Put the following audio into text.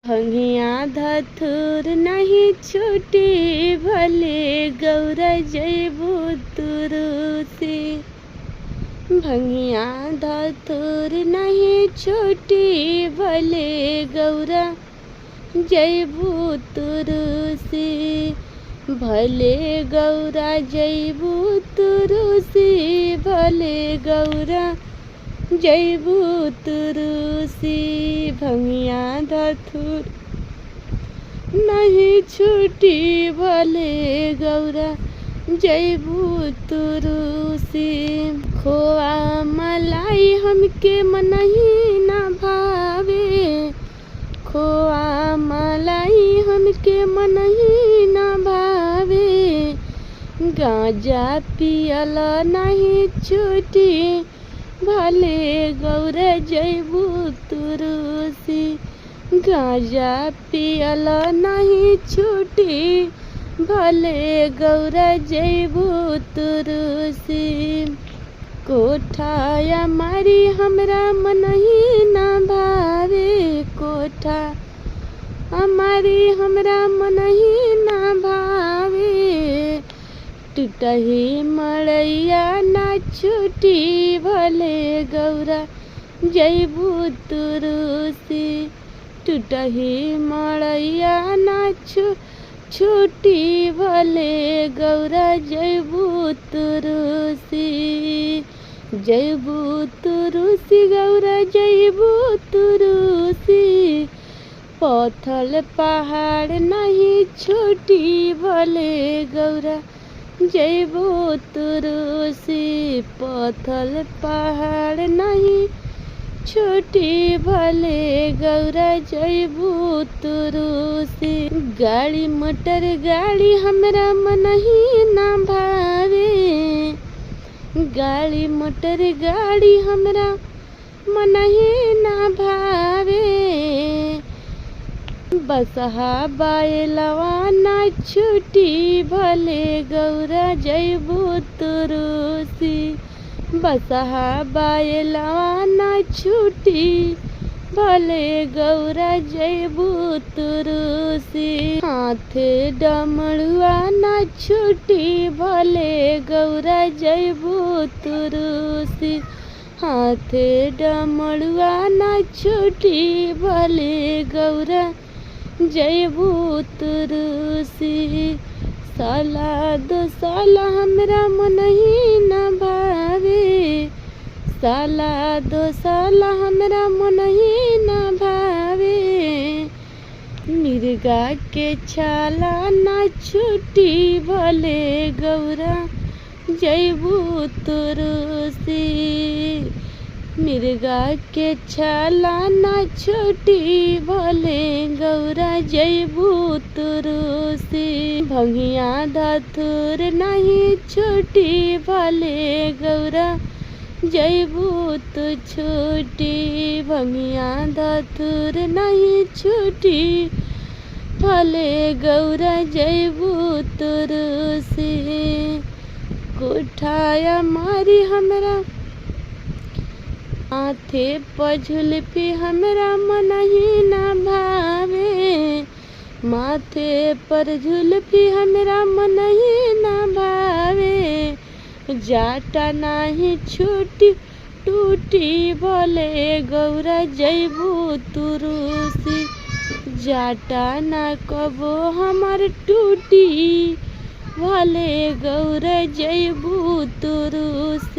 भंगिया धतुर नहीं छूटी भले गौरा जैबू तुरुसी। भंगिया धतुर नहीं छूटी भले गौरा जैबू तुरुसी। भले गौरा जैबू तुरुसी भले गौरा जैबू तुरुसी। भंगिया धतुर नहीं छूटी भले गौरा जैबू तुरुसी। खोआ मलाई हमके मनही ना भावे, खोआ मलाई हमके मनही ना भावे। गांजा पियल नहीं छूटी भले गौरा जैबू तुरुसी। गांजा पियल नहीं छूटी भले गौरा जैबू तुरुसी। कोठाया मारी हमरा मनही ना भावे, कोठा हमारी हमरा मनही ना भावे। टूटही मड़ैया ना छूटी भले गौरा जैबू तुरुसी। टूटही मड़ैया ना छूटी भले गौरा जैबू तुरुसी। जैबू तुरुसी गौरा जैबू तुरुसी। पत्थर पहाड़ नहीं छूटी भले गौरा जैबू तुरुसी। पत्थर पहाड़ नहीं छूटी भले गौरा जैबू तुरुसी। गाड़ी मोटर गाड़ी हमरा मनही ना भावे, गाड़ी मोटर गाड़ी हमरा मनही ना भावे। बसहा बैलवा ना छूटी भले गौरा जैबू तुरुसी। बसहा बैलवा ना छूटी भले गौरा जैबू तुरुसी। हाथे डमरुआ ना छूटी भले गौरा जैबू तुरुसी। हाथे डमरुआ ना छूटी भले गौरा जैबू तुरुसी। साला दो साला हमरा मनही ना भावे, साला दो साला हमरा मनही ना भावे। मिर्गा के छाला ना छूटी भले गौरा जैबू तुरुसी। मिर्गा के छाला ना छूटी भले गौरा जैबू तुरुसी। भंगिया धतुर नहीं छूटी भले गौरा जैबू तु छूटी। भंगिया धतुर नहीं छूटी भले गौरा जैबू तुरुसी। कोठाया मारी हमरा माथे पर झुलपी हमरा मनही ना भावे। माथे पर झुलपी हमरा मनही ना भावे। जाटा नाही छूटी टूटी भले गौरा जैबू तुरुसी। जाटा ना कबो हमर टूटी भले गौरा जैबू तुरुसी।